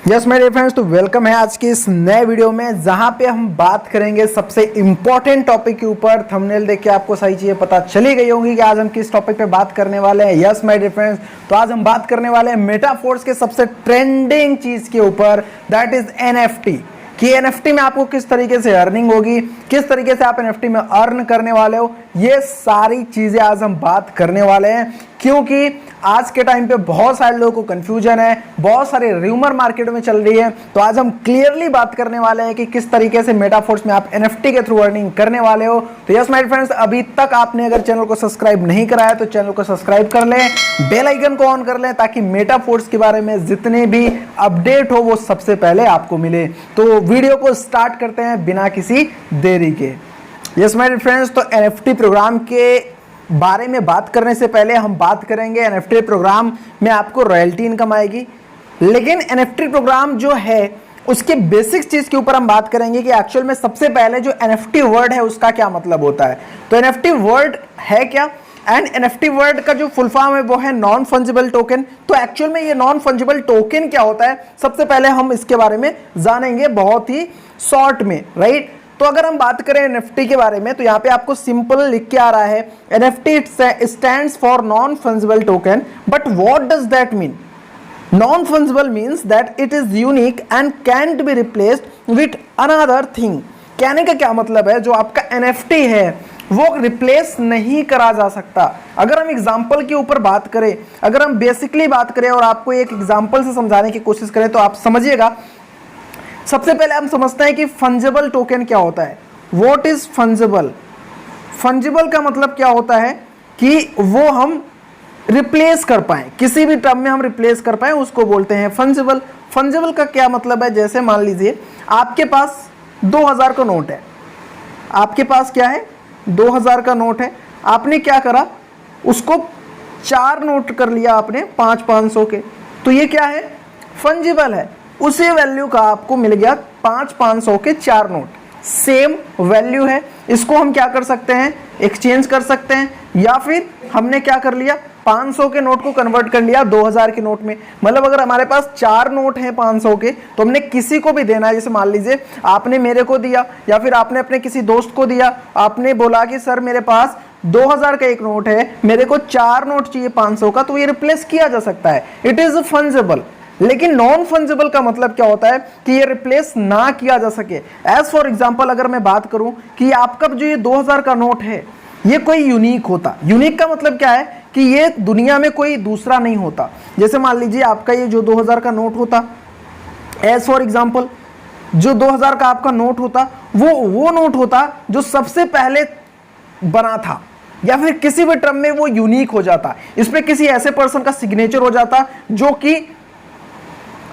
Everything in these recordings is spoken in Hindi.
यस मेरे फ्रेंड्स, तो वेलकम है आज के इस नए वीडियो में जहां पे हम बात करेंगे सबसे इंपॉर्टेंट टॉपिक के ऊपर। थंबनेल देख के आपको सारी चीजें पता चली गई होंगी कि आज हम किस टॉपिक पे बात करने वाले हैं। यस माय डियर फ्रेंड्स, तो आज हम बात करने वाले हैं मेटाफोर्स के सबसे ट्रेंडिंग चीज के ऊपर, दैट इज एनएफटी। कि एनएफटी में आपको किस तरीके से अर्निंग होगी, किस तरीके से आप एनएफटी में अर्न करने वाले हो, ये सारी चीजें आज हम बात करने वाले हैं। क्योंकि आज के टाइम पे बहुत सारे लोगों को कंफ्यूजन है, बहुत सारे रूमर मार्केट में चल रही है। तो आज हम क्लियरली बात करने वाले हैं कि किस तरीके से मेटाफोर्स में आप एनएफटी के थ्रू अर्निंग करने वाले हो। तो यस माय फ्रेंड्स, अभी तक आपने अगर चैनल को सब्सक्राइब नहीं करा है तो चैनल को सब्सक्राइब कर लें, बेल आइकन को ऑन कर लें ताकि मेटाफोर्स के बारे में जितने भी अपडेट हो वो सबसे पहले आपको मिले। तो वीडियो को स्टार्ट करते हैं बिना किसी देरी के। यस माय फ्रेंड्स, तो एनएफटी प्रोग्राम के बारे में बात करने से पहले हम बात करेंगे एनएफटी प्रोग्राम में आपको रॉयल्टी इनकम आएगी। लेकिन एनएफटी प्रोग्राम जो है उसके बेसिक चीज के ऊपर हम बात करेंगे कि एक्चुअल में सबसे पहले जो एनएफटी वर्ड है उसका क्या मतलब होता है। तो एनएफटी वर्ड है क्या, एंड एनएफटी वर्ड का जो फुल फॉर्म है वो है नॉन फंजिबल टोकन। तो एक्चुअल में ये नॉन फंजिबल टोकन क्या होता है, सबसे पहले हम इसके बारे में जानेंगे बहुत ही शॉर्ट में, राइट। तो अगर हम बात करें एनएफटी के बारे में तो यहाँ पे आपको सिंपल लिख के आ रहा है, NFT stands for non fungible token. But what does that mean? Non fungible means that it is unique and cantt be replaced with another thing. कहने का क्या मतलब है, जो आपका एनएफटी है वो रिप्लेस नहीं करा जा सकता। अगर हम एग्जाम्पल के ऊपर बात करें, अगर हम बेसिकली बात करें और आपको एक एग्जाम्पल से समझाने की कोशिश करें तो आप समझिएगा। सबसे पहले हम समझते हैं कि फंजिबल टोकन क्या होता है। What is fungible? फंजिबल का मतलब क्या होता है कि वो हम रिप्लेस कर पाए, किसी भी टर्म में हम रिप्लेस कर पाए उसको बोलते हैं फंजिबल। फंजिबल का क्या मतलब है, जैसे मान लीजिए आपके पास 2000 का नोट है, आपके पास क्या है 2000 का नोट है, आपने क्या करा, उसको 4 नोट कर लिया आपने 500 के, तो ये क्या है, फंजिबल है। उसी वैल्यू का आपको मिल गया 500 के 4 नोट, सेम वैल्यू है। इसको हम क्या कर सकते हैं, एक्सचेंज कर सकते हैं, या फिर हमने क्या कर लिया 500 के नोट को कन्वर्ट कर लिया 2000 के नोट में। मतलब अगर हमारे पास 4 नोट हैं 500 के तो हमने किसी को भी देना है, जैसे मान लीजिए आपने मेरे को दिया या फिर आपने अपने किसी दोस्त को दिया, आपने बोला कि सर मेरे पास 2000 का एक नोट है, मेरे को 4 नोट चाहिए 500 का, तो ये रिप्लेस किया जा सकता है, इट इज फंजिबल। लेकिन नॉन फंजिबल का मतलब क्या होता है कि ये रिप्लेस ना किया जा सके। एज फॉर एग्जांपल अगर मैं बात करूं कि आपका जो ये 2000 का नोट है ये कोई यूनिक होता, यूनिक का मतलब क्या है कि ये दुनिया में कोई दूसरा नहीं होता। जैसे मान लीजिए आपका ये जो 2000 का नोट होता, एज फॉर एग्जांपल जो 2000 का आपका नोट होता वो नोट होता जो सबसे पहले बना था, या फिर किसी भी टर्म में वो यूनिक हो जाता, इस पे किसी ऐसे पर्सन का सिग्नेचर हो जाता जो कि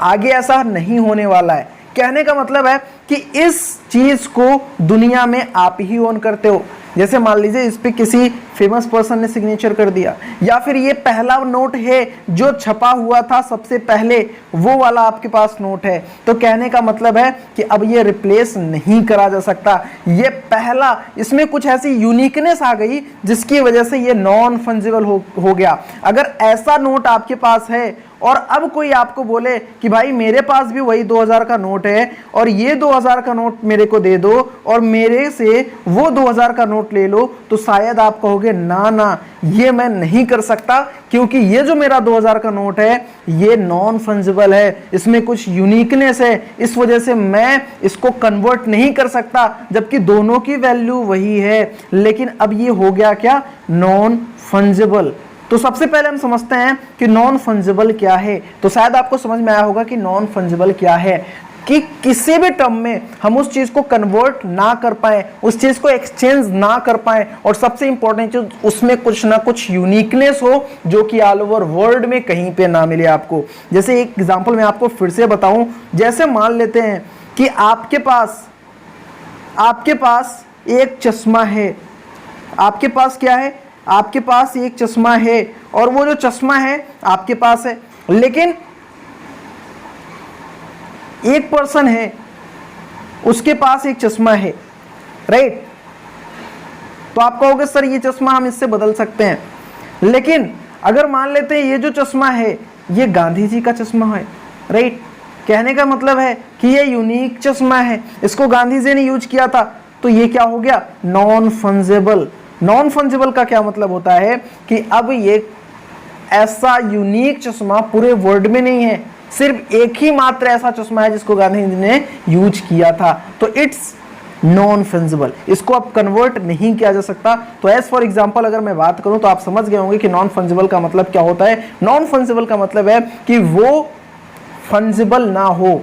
आगे ऐसा नहीं होने वाला है। कहने का मतलब है कि इस चीज को दुनिया में आप ही ओन करते हो। जैसे मान लीजिए इस पे किसी फेमस पर्सन ने सिग्नेचर कर दिया, या फिर ये पहला नोट है जो छपा हुआ था सबसे पहले, वो वाला आपके पास नोट है। तो कहने का मतलब है कि अब ये रिप्लेस नहीं करा जा सकता, ये पहला, इसमें कुछ ऐसी यूनिकनेस आ गई जिसकी वजह से ये नॉन फंजिबल हो गया। अगर ऐसा नोट आपके पास है और अब कोई आपको बोले कि भाई मेरे पास भी वही 2000 का नोट है और ये 2000 का नोट मेरे को दे दो और मेरे से वो 2000 का नोट ले लो, तो शायद आप कहोगे ना ना ये मैं नहीं कर सकता, क्योंकि ये जो मेरा 2000 का नोट है ये नॉन फंजिबल है, इसमें कुछ यूनिकनेस है, इस वजह से मैं इसको कन्वर्ट नहीं कर सकता, जबकि दोनों की वैल्यू वही है। लेकिन अब ये हो गया क्या, नॉन फंजिबल। तो सबसे पहले हम समझते हैं कि नॉन फंजिबल क्या है। तो शायद आपको समझ में आया होगा कि नॉन फंजिबल क्या है, कि किसी भी टर्म में हम उस चीज को कन्वर्ट ना कर पाए, उस चीज को एक्सचेंज ना कर पाए, और सबसे इंपॉर्टेंट चीज उसमें कुछ ना कुछ यूनिकनेस हो जो कि ऑल ओवर वर्ल्ड में कहीं पे ना मिले आपको। जैसे एक एग्जांपल मैं आपको फिर से बताऊं, जैसे मान लेते हैं कि आपके पास एक चश्मा है, आपके पास क्या है, आपके पास एक चश्मा है, और वो जो चश्मा है आपके पास है, लेकिन एक पर्सन है उसके पास एक चश्मा है, राइट। तो आप कहोगे सर ये चश्मा हम इससे बदल सकते हैं, लेकिन अगर मान लेते हैं ये जो चश्मा है ये गांधी जी का चश्मा है, राइट। कहने का मतलब है कि ये यूनिक चश्मा है, इसको गांधी जी ने यूज किया था, तो ये क्या हो गया, नॉन फंजेबल। नॉन फंजेबल का क्या मतलब होता है कि अब ये ऐसा यूनिक चश्मा पूरे वर्ल्ड में नहीं है, सिर्फ एक ही मात्र ऐसा चश्मा है जिसको गांधी जी ने यूज किया था, तो इट्स नॉन फंजेबल, इसको अब कन्वर्ट नहीं किया जा सकता। तो एज फॉर एग्जांपल अगर मैं बात करूं तो आप समझ गए होंगे कि नॉन फंजेबल का मतलब क्या होता है। नॉन फंजेबल का मतलब है कि वो फंजेबल ना हो,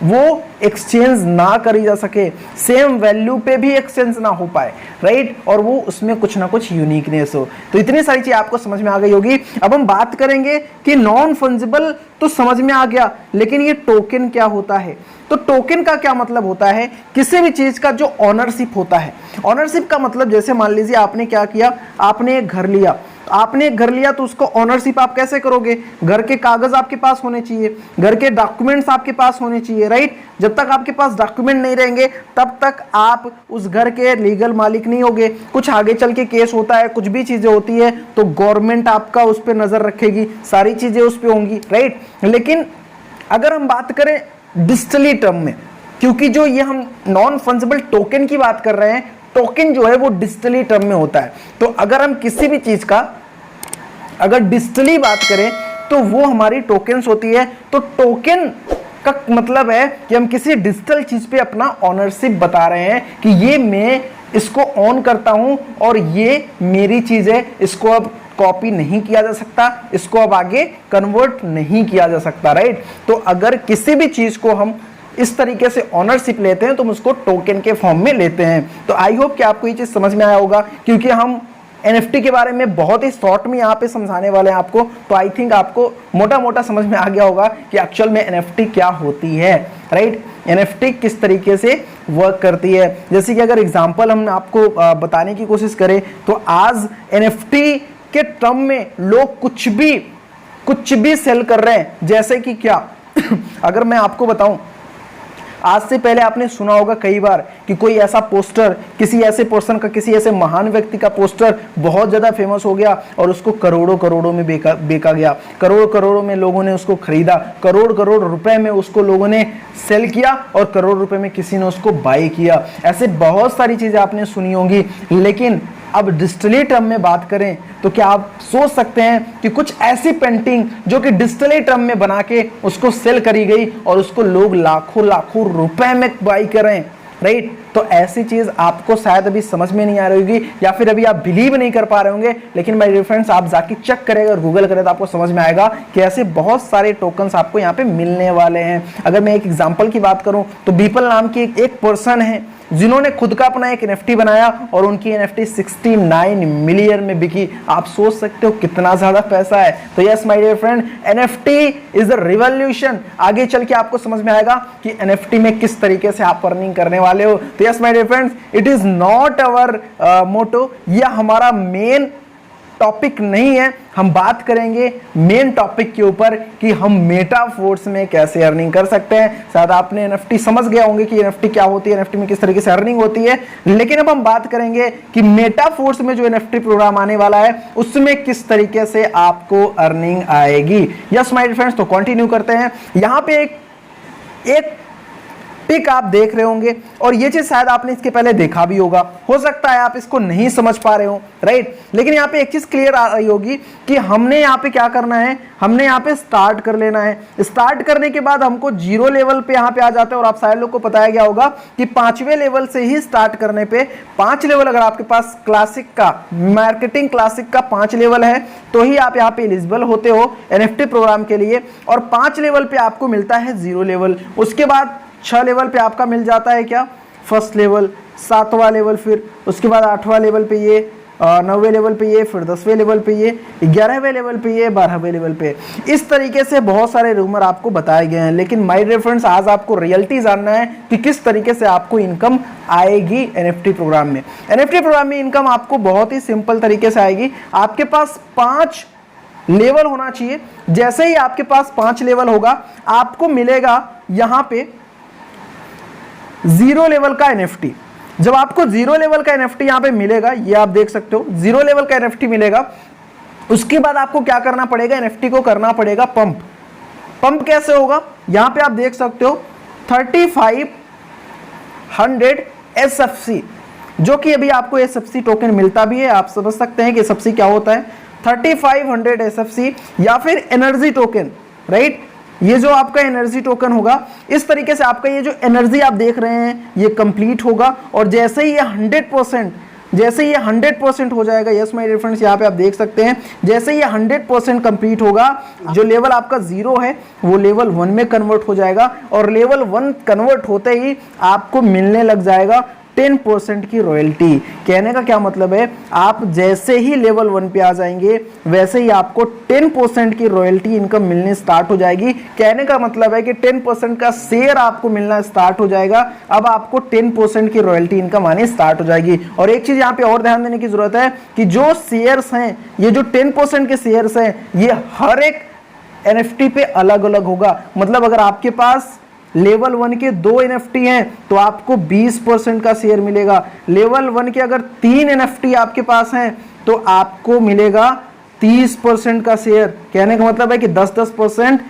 वो एक्सचेंज ना करी जा सके, सेम वैल्यू पे भी एक्सचेंज ना हो पाए, राइट, और वो उसमें कुछ ना कुछ यूनिकनेस हो। तो इतनी सारी चीज आपको समझ में आ गई होगी। अब हम बात करेंगे कि नॉन फंजिबल तो समझ में आ गया, लेकिन ये टोकन क्या होता है। तो टोकन का क्या मतलब होता है, किसी भी चीज का जो ऑनरशिप होता है। ऑनरशिप का मतलब जैसे मान लीजिए आपने क्या किया, आपने एक घर लिया, आपने एक घर लिया तो उसको ऑनरशिप आप कैसे करोगे, घर के कागज आपके पास होने चाहिए, घर के डॉक्यूमेंट्स आपके पास होने चाहिए, राइट। जब तक आपके पास डॉक्यूमेंट नहीं रहेंगे तब तक आप उस घर के लीगल मालिक नहीं होगे। कुछ आगे चल के केस होता है, कुछ भी चीजें होती है तो गवर्नमेंट आपका उस पर नजर रखेगी, सारी चीजें उस पर होंगी, राइट। लेकिन अगर हम बात करें डिजिटली टर्म में, क्योंकि जो ये हम नॉन फंजिबल टोकन की बात कर रहे हैं, टोकन जो है वो डिजिटली टर्म में होता है। तो अगर हम किसी भी चीज का अगर डिजिटली बात करें तो वो हमारी टोकन्स होती है। तो टोकन का मतलब है कि हम किसी डिजिटल चीज पे अपना ऑनरशिप बता रहे हैं कि ये मैं इसको ऑन करता हूं और ये मेरी चीज है, इसको अब कॉपी नहीं किया जा सकता, इसको अब आगे कन्वर्ट नहीं किया जा सकता, राइट। तो अगर किसी भी चीज को हम इस तरीके से ऑनरशिप लेते हैं तो हम उसको टोकन के फॉर्म में लेते हैं। तो आई होप कि आपको ये चीज समझ में आया होगा, क्योंकि हम NFT के बारे में बहुत ही शॉर्ट में यहाँ पे समझाने वाले हैं आपको। तो आई थिंक आपको मोटा मोटा समझ में आ गया होगा कि एक्चुअल में NFT क्या होती है, राइट। NFT किस तरीके से वर्क करती है। जैसे कि अगर एग्जांपल हम आपको बताने की कोशिश करें तो आज NFT के टर्म में लोग कुछ भी सेल कर रहे हैं। जैसे कि क्या अगर मैं आपको बताऊं, आज से पहले आपने सुना होगा कई बार कि कोई ऐसा पोस्टर, किसी ऐसे पर्सन का, किसी ऐसे महान व्यक्ति का पोस्टर बहुत ज्यादा फेमस हो गया और उसको करोड़ों करोड़ों में बेचा गया, करोड़ों करोड़ों में लोगों ने उसको खरीदा, करोड़ करोड़ रुपए में उसको लोगों ने सेल किया और करोड़ रुपए में किसी ने उसको बाय किया। ऐसे बहुत सारी चीजें आपने सुनी होंगी। लेकिन अब डिजिटली टर्म में बात करें तो क्या आप सोच सकते हैं कि कुछ ऐसी पेंटिंग जो कि डिजिटली टर्म में बना के उसको सेल करी गई और उसको लोग लाखों लाखों रुपए में बाई करें, राइट। तो ऐसी चीज आपको शायद अभी समझ में नहीं आ रही होगी या फिर अभी आप बिलीव नहीं कर पा रहे होंगे। लेकिन माय डियर फ्रेंड्स, आप जाके चेक करेंगे और गूगल करें तो आपको समझ में आएगा कि ऐसे बहुत सारे टोकन्स आपको यहाँ पे मिलने वाले हैं। अगर मैं एक एग्जांपल की बात करूं तो बीपल नाम की एक पर्सन है जिन्होंने खुद का अपना एक NFT बनाया और उनकी NFT 69 मिलियन में बिकी। आप सोच सकते हो कितना ज्यादा पैसा है। तो yes my dear friend, NFT is a revolution. आगे चल के आपको समझ में आएगा कि NFT में किस तरीके से आप अर्निंग करने वाले हो। तो yes my dear friends, it is not our motto, यह हमारा मेन टॉपिक नहीं है। हम बात करेंगे मेन टॉपिक के ऊपर कि हम मेटाफोर्स में कैसे अर्निंग कर सकते हैं। शायद आपने NFT समझ गए होंगे कि NFT क्या होती है, NFT में किस तरीके से अर्निंग होती है। लेकिन अब हम बात करेंगे कि मेटाफोर्स में जो NFT प्रोग्राम आने वाला है उसमें किस तरीके से आपको अर्निंग आएगी। यस माय डियर फ्रेंड्स, तो कंटिन्यू करते हैं। यहाँ पे एक पिक आप देख रहे होंगे और ये चीज शायद आपने इसके पहले देखा भी होगा, हो सकता है आप इसको नहीं समझ पा रहे हो, राइट। लेकिन यहाँ पे एक चीज क्लियर आ रही होगी कि हमने यहाँ पे क्या करना है, हमने यहाँ पे स्टार्ट कर लेना है। स्टार्ट करने के बाद हमको 0 लेवल पे यहाँ पे आ जाता है। और आप सारे लोग को बताया गया होगा कि 5वें लेवल से ही स्टार्ट करने पे 5 लेवल, अगर आपके पास क्लासिक का, मार्केटिंग क्लासिक का 5 लेवल है तो ही आप यहाँ पे एलिजिबल होते हो NFT प्रोग्राम के लिए। और 5 लेवल पे आपको मिलता है 0 लेवल। उसके बाद 6 लेवल पे आपका मिल जाता है क्या, फर्स्ट लेवल, 7वां लेवल, फिर उसके बाद 8वां लेवल पे ये, 9वें लेवल पे ये, फिर 10वें लेवल पे ये, 11वें लेवल पे ये, 12वें लेवल पे। इस तरीके से बहुत सारे रूमर आपको बताए गए हैं। लेकिन माय डियर फ्रेंड्स, आज आपको रियलिटी जानना है कि किस तरीके से आपको इनकम आएगी NFT प्रोग्राम में। NFT प्रोग्राम में इनकम आपको बहुत ही सिंपल तरीके से आएगी। आपके पास 5 लेवल होना चाहिए। जैसे ही आपके पास 5 लेवल होगा आपको मिलेगा यहाँ पे 0 लेवल का NFT। जब आपको 0 लेवल का NFT यहां पे मिलेगा, ये आप देख सकते हो 0 लेवल का NFT मिलेगा, उसके बाद आपको क्या करना पड़ेगा, NFT को करना पड़ेगा पंप। पंप कैसे होगा, यहाँ पे आप देख सकते हो 3500 SFC, जो कि अभी आपको SFC टोकन मिलता भी है। आप समझ सकते हैं कि SFC क्या होता है। 3500 SFC या फिर एनर्जी टोकन, राइट। ये जो आपका एनर्जी टोकन होगा, इस तरीके से आपका ये जो एनर्जी आप देख रहे हैं ये कंप्लीट होगा, और जैसे ही ये 100% हो जाएगा, यस माय डियर फ्रेंड्स, यहाँ पे आप देख सकते हैं, जैसे ये 100% कंप्लीट होगा, जो लेवल आपका 0 है वो लेवल 1 में कन्वर्ट हो जाएगा, और लेवल 1 कन्वर्ट होते ही आपको मिलने लग जाएगा 10% की रॉयल्टी। कहने का क्या मतलब है, आप जैसे ही लेवल 1 पे आ जाएंगे वैसे ही आपको 10% की रॉयल्टी इनकम मिलनी स्टार्ट हो जाएगी। कहने का मतलब है कि 10% का शेयर आपको मिलना स्टार्ट हो जाएगा। अब आपको 10% की रॉयल्टी इनकम आनी स्टार्ट हो जाएगी। और एक चीज यहाँ पे और ध्यान देने की जरूरत है कि जो शेयर्स हैं, ये जो 10% के शेयर्स हैं, ये हर एक NFT पे अलग अलग होगा। मतलब अगर आपके पास लेवल 1 के 2 NFT हैं तो आपको 20% का शेयर मिलेगा। लेवल 1 के अगर 3 NFT आपके पास हैं तो आपको मिलेगा 30% का शेयर। कहने का मतलब है कि 10%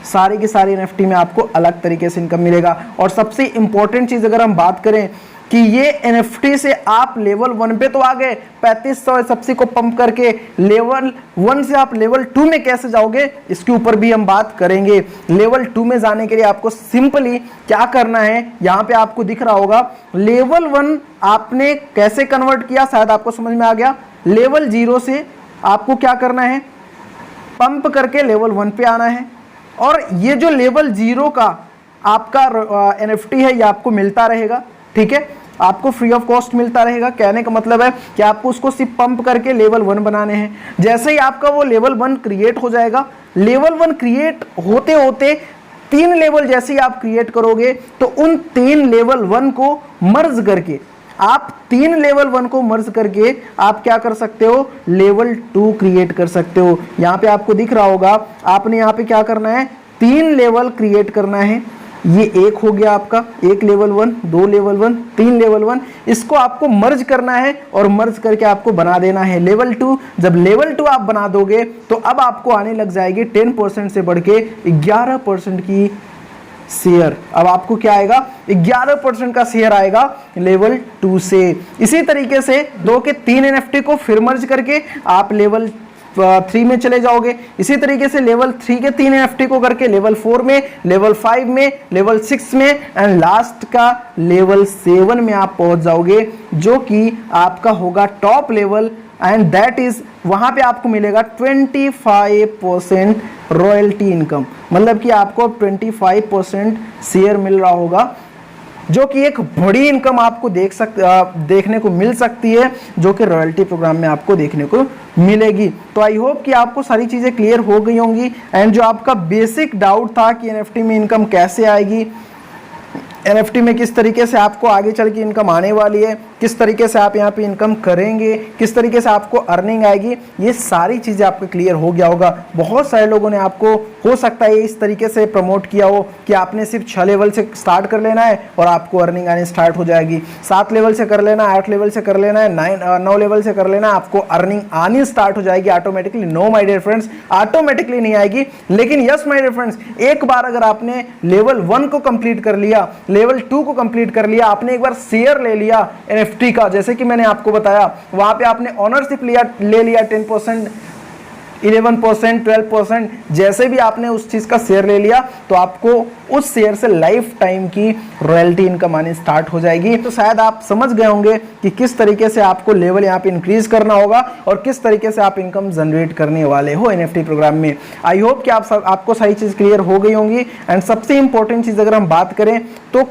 सारी की सारी NFT में आपको अलग तरीके से इनकम मिलेगा। और सबसे इंपॉर्टेंट चीज अगर हम बात करें कि ये NFT से आप लेवल 1 पे तो आ गए, 3500 SFC को पंप करके लेवल 1 से आप लेवल 2 में कैसे जाओगे, इसके ऊपर भी हम बात करेंगे। लेवल 2 में जाने के लिए आपको सिंपली क्या करना है, यहाँ पे आपको दिख रहा होगा लेवल 1 आपने कैसे कन्वर्ट किया, शायद आपको समझ में आ गया। लेवल 0 से आपको क्या करना है, पंप करके लेवल 1 पे आना है, और ये जो लेवल 0 का आपका NFT है ये आपको मिलता रहेगा, ठीक है, आपको फ्री ऑफ कॉस्ट मिलता रहेगा। कहने का मतलब है कि आपको उसको सिर्फ पंप करके लेवल 1 बनाने हैं। जैसे ही आपका वो लेवल 1 क्रिएट हो जाएगा, लेवल 1 क्रिएट होते होते 3 लेवल जैसे ही आप क्रिएट करोगे तो उन 3 लेवल 1 को मर्ज करके आप 3 लेवल 1 को मर्ज करके आप क्या कर सकते हो, लेवल 2 क्रिएट कर सकते हो। यहाँ पे आपको दिख रहा होगा, आपने यहाँ पे क्या करना है, 3 लेवल क्रिएट करना है। ये एक हो गया आपका, 1 लेवल 1, 2 लेवल 1, 3 लेवल 1, इसको आपको मर्ज करना है और मर्ज करके आपको बना देना है लेवल 2। जब लेवल 2 आप बना दोगे तो अब आपको आने लग जाएगी 10% से बढ़ के 11% की शेयर। अब आपको क्या आएगा, 11% का शेयर आएगा लेवल 2 से। इसी तरीके से 2 के 3 NFT को फिर मर्ज करके आप लेवल 3 में चले जाओगे। इसी तरीके से लेवल 3 के 3 NFT को करके लेवल 4 में, लेवल 5 में, लेवल 6 में, एंड लास्ट का लेवल 7 में आप पहुंच जाओगे, जो कि आपका होगा top level, and that is वहां पे आपको मिलेगा 25% रॉयल्टी इनकम। मतलब कि आपको 25% शेयर मिल रहा होगा, जो कि एक बड़ी इनकम आपको देखने को मिल सकती है, जो कि रॉयल्टी प्रोग्राम में आपको देखने को मिलेगी। तो आई होप कि आपको सारी चीज़ें क्लियर हो गई होंगी। एंड जो आपका बेसिक डाउट था कि NFT में इनकम कैसे आएगी, NFT में किस तरीके से आपको आगे चल के इनकम आने वाली है, किस तरीके से आप यहाँ पे इनकम करेंगे, किस तरीके से आपको अर्निंग आएगी, ये सारी चीज़ें आपको क्लियर हो गया होगा। बहुत सारे लोगों ने आपको हो सकता है इस तरीके से प्रमोट किया हो कि आपने सिर्फ 6 लेवल से स्टार्ट कर लेना है और आपको अर्निंग आनी स्टार्ट हो जाएगी, 7 लेवल से कर लेना, 8 लेवल से कर लेना है, 9 लेवल से कर लेना, आपको अर्निंग आनी स्टार्ट हो जाएगी automatically. No my dear friends, automatically नहीं आएगी। लेकिन यस माय डियर फ्रेंड्स, एक बार अगर आपने लेवल 1 को कंप्लीट कर लिया, लेवल 2 को कंप्लीट कर लिया, आपने एक बार शेयर ले लिया NFT का, जैसे कि मैंने आपको बताया, वहां पे आपने ऑनरशिप ले लिया 10%, 11%, 12%, जैसे भी आपने उस चीज का शेयर ले लिया तो आपको उस शेयर से लाइफ टाइम की रॉयल्टी इनकम आनी स्टार्ट हो जाएगी। तो शायद आप समझ गए होंगे कि किस तरीके से आपको लेवल यहाँ पे इंक्रीज करना होगा और किस तरीके से आप इनकम जनरेट करने वाले हो NFT प्रोग्राम में। आई होप कि आपको सारी चीज क्लियर हो गई होंगी। एंड सबसे इंपॉर्टेंट चीज अगर हम बात करें तो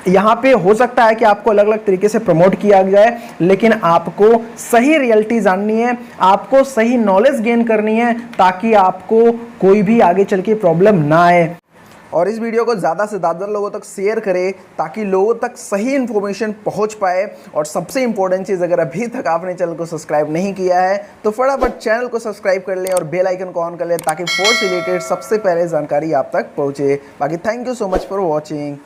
यहाँ पे हो सकता है कि आपको अलग अलग तरीके से प्रमोट किया गया है, लेकिन आपको सही रियलिटी जाननी है, आपको सही नॉलेज गेन करनी है, ताकि आपको कोई भी आगे चल के प्रॉब्लम ना आए। और इस वीडियो को ज़्यादा से ज़्यादा लोगों तक शेयर करें ताकि लोगों तक सही इन्फॉर्मेशन पहुंच पाए। और सबसे इंपॉर्टेंट चीज़, अगर अभी तक आपने चैनल को सब्सक्राइब नहीं किया है तो फटाफट चैनल को सब्सक्राइब कर लें और बेल आइकन को ऑन कर लें ताकि फोर्स रिलेटेड सबसे पहले जानकारी आप तक पहुंचे। बाकी thank you so much for watching.